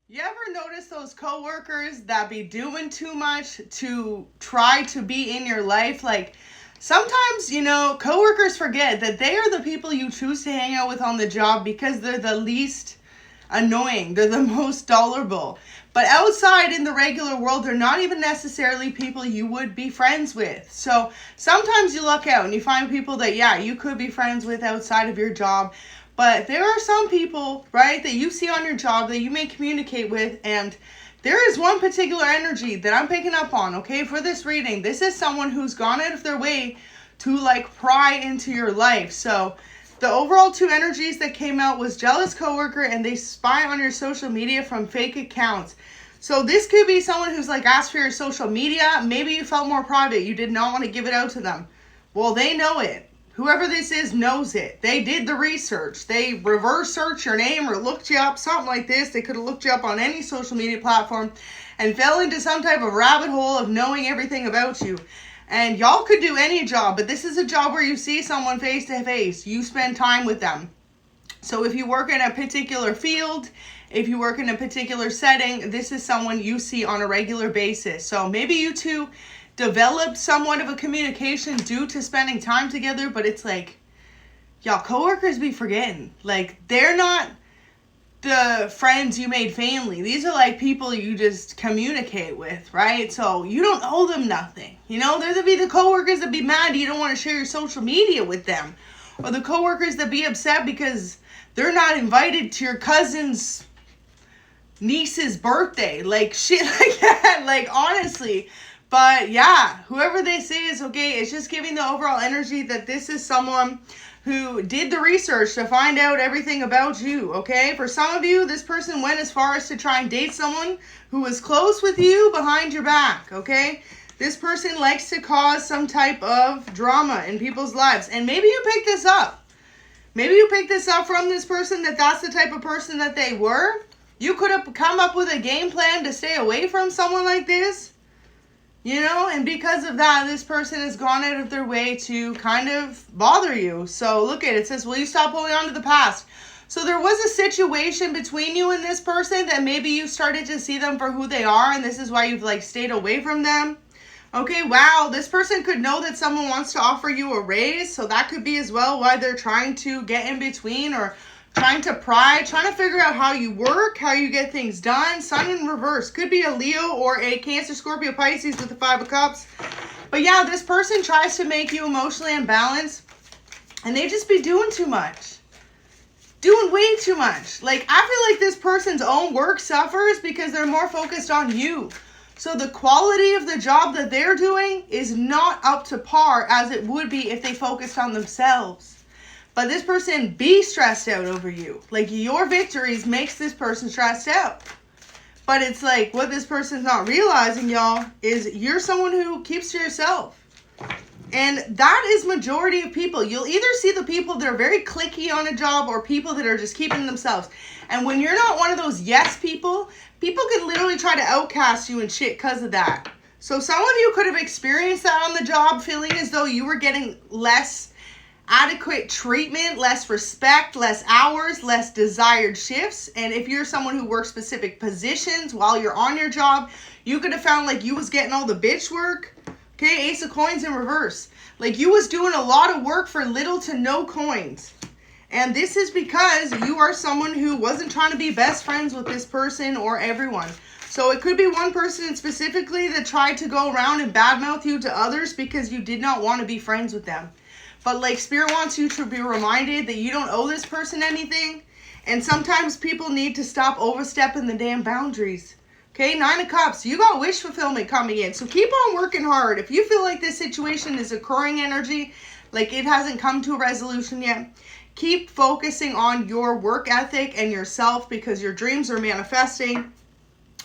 You ever notice those coworkers that be doing too much to try to be in your life? Like, sometimes, coworkers forget that they are the people you choose to hang out with on the job because they're the least annoying. They're the most tolerable. But outside in the regular world, they're not even necessarily people you would be friends with. So sometimes you look out and you find people that, yeah, you could be friends with outside of your job. But there are some people, right, that you see on your job that you may communicate with, and there is one particular energy that I'm picking up on, okay, for this reading. This is someone who's gone out of their way to, pry into your life. So the overall two energies that came out was jealous coworker, and they spy on your social media from fake accounts. So this could be someone who's, asked for your social media. Maybe you felt more private. You did not want to give it out to them. Well, they know it. Whoever this is knows it. They did the research. They reverse search your name or looked you up, something like this. They could have looked you up on any social media platform and fell into some type of rabbit hole of knowing everything about you. And y'all could do any job, but this is a job where you see someone face to face. You spend time with them. So if you work in a particular field, if you work in a particular setting, this is someone you see on a regular basis. So maybe you two developed somewhat of a communication due to spending time together, but it's y'all, coworkers be forgetting. They're not the friends you made family. These are people you just communicate with, right? So you don't owe them nothing. They're the coworkers that be mad you don't want to share your social media with them. Or the coworkers that be upset because they're not invited to your cousin's niece's birthday. Shit like that. Honestly. But yeah, whoever they say is okay, it's just giving the overall energy that this is someone who did the research to find out everything about you, okay? For some of you, this person went as far as to try and date someone who was close with you behind your back, okay? This person likes to cause some type of drama in people's lives. And maybe you picked this up. Maybe you picked this up from this person, that's the type of person that they were. You could have come up with a game plan to stay away from someone like this. And because of that, this person has gone out of their way to kind of bother you. So look at it. It says, will you stop holding on to the past? So there was a situation between you and this person that maybe you started to see them for who they are, and this is why you've stayed away from them. Okay, wow, this person could know that someone wants to offer you a raise, so that could be as well why they're trying to get in between or trying to pry, trying to figure out how you work, how you get things done. Sun in reverse. Could be a Leo or a Cancer, Scorpio, Pisces with the 5 of Cups. But yeah, this person tries to make you emotionally imbalanced, and they just be doing too much. Doing way too much. I feel like this person's own work suffers because they're more focused on you. So the quality of the job that they're doing is not up to par as it would be if they focused on themselves. But this person be stressed out over you. Your victories makes this person stressed out. But it's what this person's not realizing, y'all, is you're someone who keeps to yourself. And that is majority of people. You'll either see the people that are very cliquey on a job or people that are just keeping themselves. And when you're not one of those yes people, people can literally try to outcast you and shit because of that. So some of you could have experienced that on the job, feeling as though you were getting less adequate treatment, less respect, less hours, less desired shifts. And if you're someone who works specific positions while you're on your job, you could have found you was getting all the bitch work. Okay, Ace of Coins in reverse. You was doing a lot of work for little to no coins. And this is because you are someone who wasn't trying to be best friends with this person or everyone. So it could be one person specifically that tried to go around and badmouth you to others because you did not want to be friends with them. But Spirit wants you to be reminded that you don't owe this person anything. And sometimes people need to stop overstepping the damn boundaries. Okay, 9 of Cups, you got wish fulfillment coming in. So keep on working hard. If you feel like this situation is occurring energy, it hasn't come to a resolution yet, keep focusing on your work ethic and yourself because your dreams are manifesting.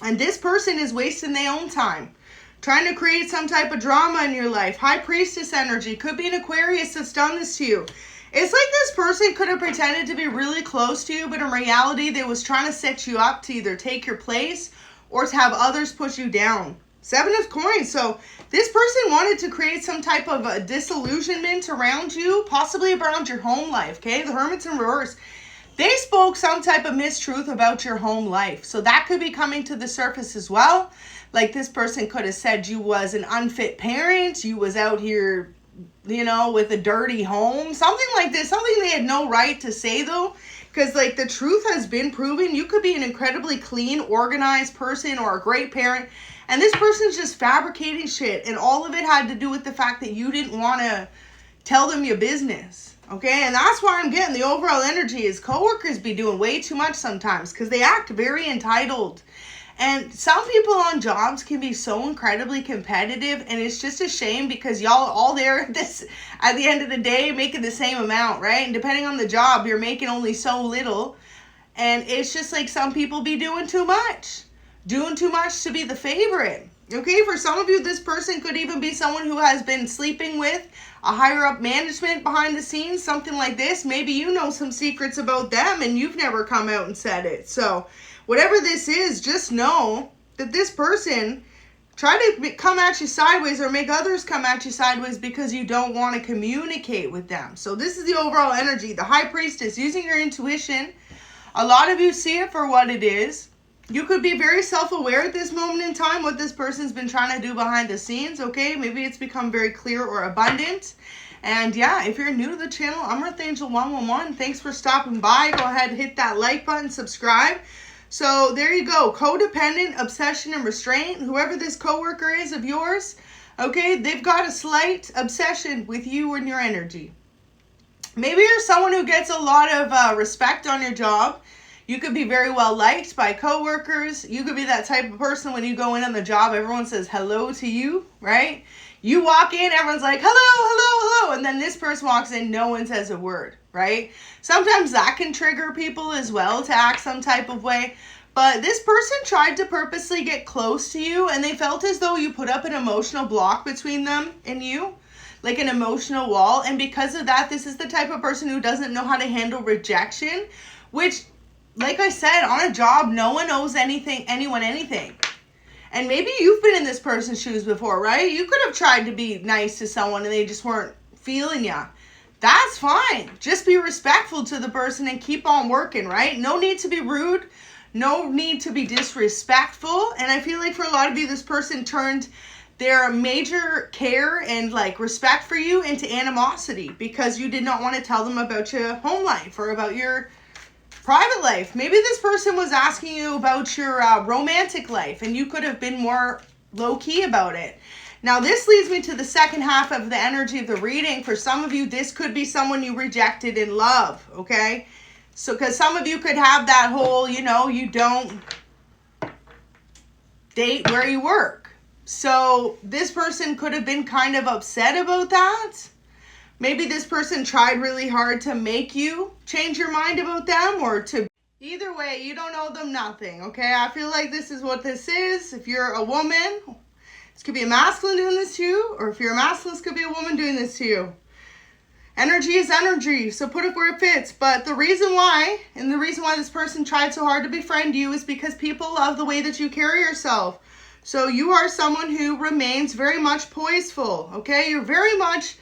And this person is wasting their own time, trying to create some type of drama in your life. High Priestess energy. Could be an Aquarius that's done this to you. It's this person could have pretended to be really close to you, but in reality, they was trying to set you up to either take your place or to have others push you down. 7 of Coins. So this person wanted to create some type of a disillusionment around you, possibly around your home life. Okay, the Hermit's in reverse. They spoke some type of mistruth about your home life. So that could be coming to the surface as well. Like this person could have said you was an unfit parent, you was out here, you know, with a dirty home, something like this, something they had no right to say though, because like the truth has been proven. You could be an incredibly clean, organized person or a great parent, and this person's just fabricating shit, and all of it had to do with the fact that you didn't want to tell them your business. Okay, and that's why I'm getting the overall energy is coworkers be doing way too much sometimes because they act very entitled. And some people on jobs can be so incredibly competitive, and it's just a shame because y'all all there at the end of the day making the same amount, right? And depending on the job, you're making only so little. And it's just like some people be doing too much to be the favorite. Okay, for some of you, this person could even be someone who has been sleeping with a higher up management behind the scenes, something like this. Maybe you know some secrets about them and you've never come out and said it. So whatever this is, just know that this person tried to come at you sideways or make others come at you sideways because you don't want to communicate with them. So this is the overall energy. The High Priestess, using your intuition. A lot of you see it for what it is. You could be very self-aware at this moment in time what this person's been trying to do behind the scenes, okay? Maybe it's become very clear or abundant. And yeah, if you're new to the channel, I'm Earth Angel 111. Thanks for stopping by. Go ahead and hit that like button, subscribe. So there you go. Codependent, obsession, and restraint. Whoever this coworker is of yours, okay, they've got a slight obsession with you and your energy. Maybe you're someone who gets a lot of respect on your job. You could be very well liked by coworkers. You could be that type of person when you go in on the job, everyone says hello to you, right? You walk in, everyone's like, hello, hello, hello. And then this person walks in, no one says a word, right? Sometimes that can trigger people as well to act some type of way. But this person tried to purposely get close to you, and they felt as though you put up an emotional block between them and you, like an emotional wall. And because of that, this is the type of person who doesn't know how to handle rejection, which, like I said, on a job, no one owes anyone anything. And maybe you've been in this person's shoes before, right? You could have tried to be nice to someone and they just weren't feeling ya. That's fine. Just be respectful to the person and keep on working, right? No need to be rude. No need to be disrespectful. And I feel like for a lot of you, this person turned their major care and like respect for you into animosity because you did not want to tell them about your home life or about your private life. Maybe this person was asking you about your romantic life and you could have been more low-key about it. Now this leads me to the second half of the energy of the reading. For some of you, this could be someone you rejected in love, okay? So because some of you could have that whole, you know, you don't date where you work. So this person could have been kind of upset about that. Maybe this person tried really hard to make you change your mind about them or to... Either way, you don't owe them nothing, okay? I feel like this is what this is. If you're a woman, this could be a masculine doing this to you, or if you're a masculine, this could be a woman doing this to you. Energy is energy, so put it where it fits. But the reason why, and the reason why this person tried so hard to befriend you is because people love the way that you carry yourself. So you are someone who remains very much poiseful, okay? You're very much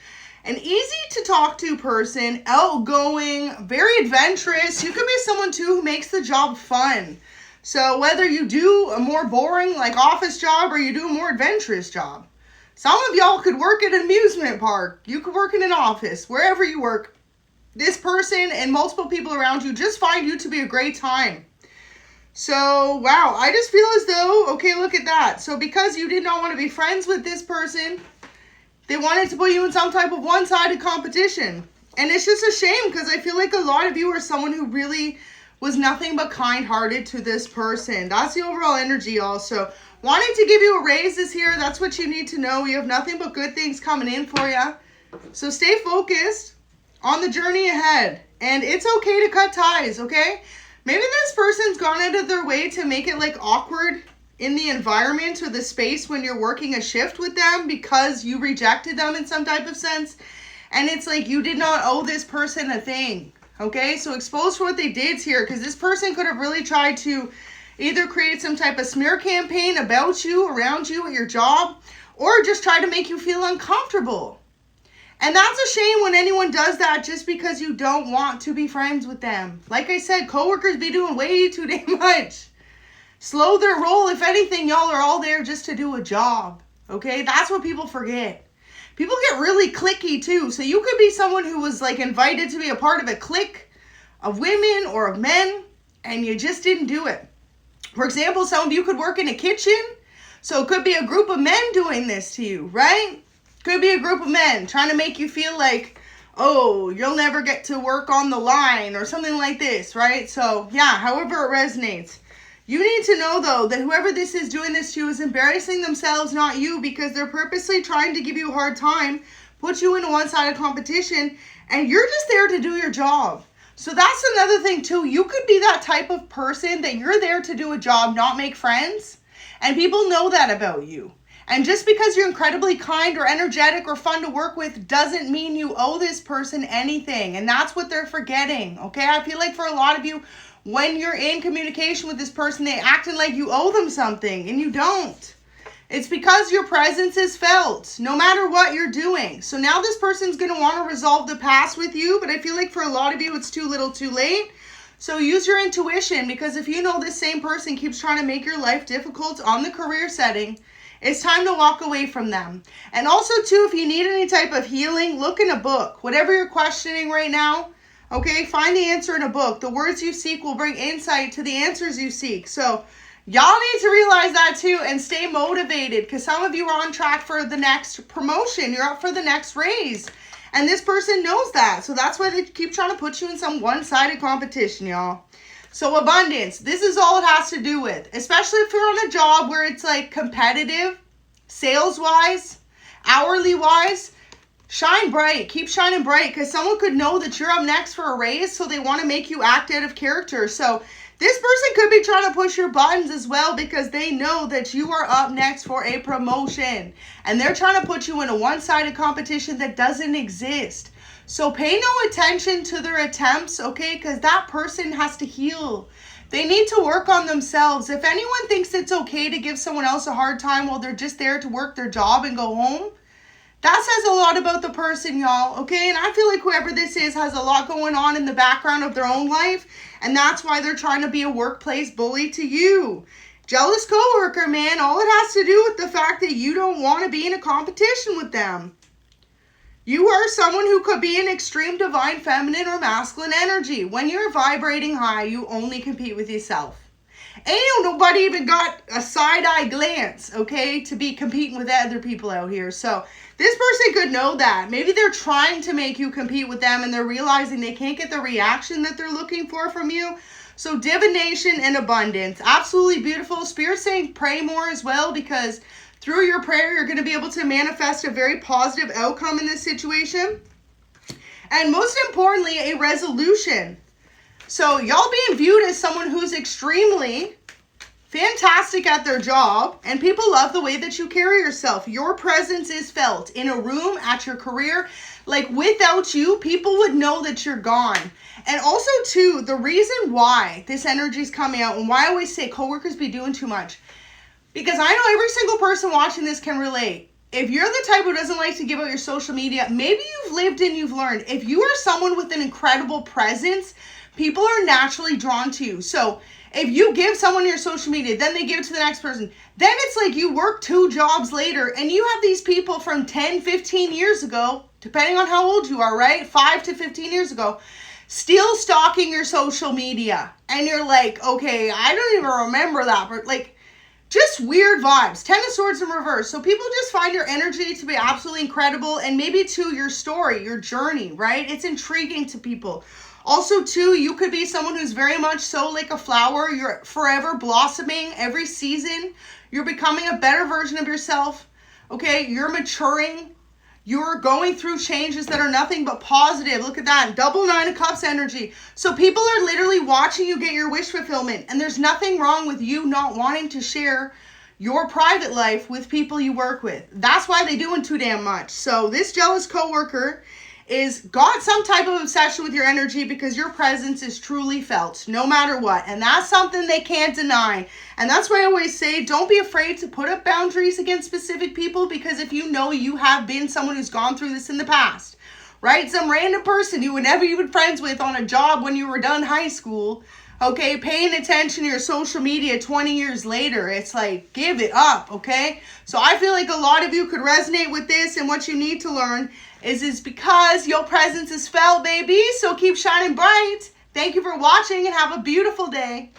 an easy to talk to person, outgoing, very adventurous. You could be someone too who makes the job fun. So whether you do a more boring like office job or you do a more adventurous job. Some of y'all could work at an amusement park. You could work in an office, wherever you work. This person and multiple people around you just find you to be a great time. So, wow, I just feel as though, okay, look at that. So because you did not want to be friends with this person, they wanted to put you in some type of one-sided competition. And it's just a shame because I feel like a lot of you are someone who really was nothing but kind-hearted to this person. That's the overall energy also. Wanting to give you a raise this year, that's what you need to know. You have nothing but good things coming in for you. So stay focused on the journey ahead. And it's okay to cut ties, okay? Maybe this person's gone out of their way to make it like awkward in the environment or the space when you're working a shift with them because you rejected them in some type of sense. And it's like you did not owe this person a thing, okay? So expose for what they did here because this person could have really tried to either create some type of smear campaign about you, around you at your job, or just try to make you feel uncomfortable. And that's a shame when anyone does that just because you don't want to be friends with them. Like I said, coworkers be doing way too damn much. Slow their roll. If anything, y'all are all there just to do a job. Okay? That's what people forget. People get really cliquey too. So you could be someone who was like invited to be a part of a clique of women or of men, and you just didn't do it. For example, some of you could work in a kitchen. So it could be a group of men doing this to you, right? Could be a group of men trying to make you feel like, oh, you'll never get to work on the line or something like this, right? So yeah, however it resonates. You need to know though that whoever this is doing this to is embarrassing themselves, not you, because they're purposely trying to give you a hard time, put you in a one-sided competition, and you're just there to do your job. So that's another thing too. You could be that type of person that you're there to do a job, not make friends. And people know that about you. And just because you're incredibly kind or energetic or fun to work with doesn't mean you owe this person anything. And that's what they're forgetting, okay? I feel like for a lot of you, when you're in communication with this person, they acting like you owe them something, and you don't. It's because your presence is felt, no matter what you're doing. So now this person's going to want to resolve the past with you, but I feel like for a lot of you, it's too little too late. So use your intuition, because if you know this same person keeps trying to make your life difficult on the career setting, it's time to walk away from them. And also too, if you need any type of healing, look in a book. Whatever you're questioning right now, okay, find the answer in a book. The words you seek will bring insight to the answers you seek. So y'all need to realize that too and stay motivated, because some of you are on track for the next promotion. You're up for the next raise. And this person knows that. So that's why they keep trying to put you in some one-sided competition, y'all. So abundance, this is all it has to do with, especially if you're on a job where it's like competitive, sales-wise, hourly-wise. Shine bright. Keep shining bright, because someone could know that you're up next for a raise, so they want to make you act out of character. So this person could be trying to push your buttons as well, because they know that you are up next for a promotion. And they're trying to put you in a one-sided competition that doesn't exist. So pay no attention to their attempts, okay? Because that person has to heal. They need to work on themselves. If anyone thinks it's okay to give someone else a hard time while they're just there to work their job and go home, that says a lot about the person, y'all, okay? And I feel like whoever this is has a lot going on in the background of their own life, and that's why they're trying to be a workplace bully to you. Jealous coworker, man, all it has to do with the fact that you don't want to be in a competition with them. You are someone who could be in extreme divine feminine or masculine energy. When you're vibrating high, you only compete with yourself. Ain't nobody even got a side-eye glance, okay, to be competing with other people out here. So this person could know that. Maybe they're trying to make you compete with them, and they're realizing they can't get the reaction that they're looking for from you. So divination and abundance, absolutely beautiful. Spirit's saying pray more as well, because through your prayer, you're going to be able to manifest a very positive outcome in this situation. And most importantly, a resolution. So y'all being viewed as someone who's extremely fantastic at their job, and people love the way that you carry yourself. Your presence is felt in a room, at your career. Like without you, people would know that you're gone. And also too, the reason why this energy is coming out, and why I always say coworkers be doing too much, because I know every single person watching this can relate. If you're the type who doesn't like to give out your social media, maybe you've lived and you've learned. If you are someone with an incredible presence, people are naturally drawn to you. So if you give someone your social media, then they give it to the next person, then it's like you work 2 jobs later, and you have these people from 10, 15 years ago, depending on how old you are, right? 5 to 15 years ago, still stalking your social media. And you're like, okay, I don't even remember that. But like, just weird vibes. 10 of Swords in reverse. So people just find your energy to be absolutely incredible, and maybe too your story, your journey, right? It's intriguing to people. Also too, you could be someone who's very much so like a flower. You're forever blossoming every season. You're becoming a better version of yourself. Okay, you're maturing. You're going through changes that are nothing but positive. Look at that. Double 9 of Cups energy. So people are literally watching you get your wish fulfillment. And there's nothing wrong with you not wanting to share your private life with people you work with. That's why they're doing too damn much. So this jealous coworker is got some type of obsession with your energy because your presence is truly felt no matter what. And that's something they can't deny. And that's why I always say, don't be afraid to put up boundaries against specific people, because if you know you have been someone who's gone through this in the past, right? Some random person you were never even friends with on a job when you were done high school, okay, paying attention to your social media 20 years later, it's like, give it up, okay? So I feel like a lot of you could resonate with this, and what you need to learn is because your presence is felt, baby. So keep shining bright. Thank you for watching and have a beautiful day.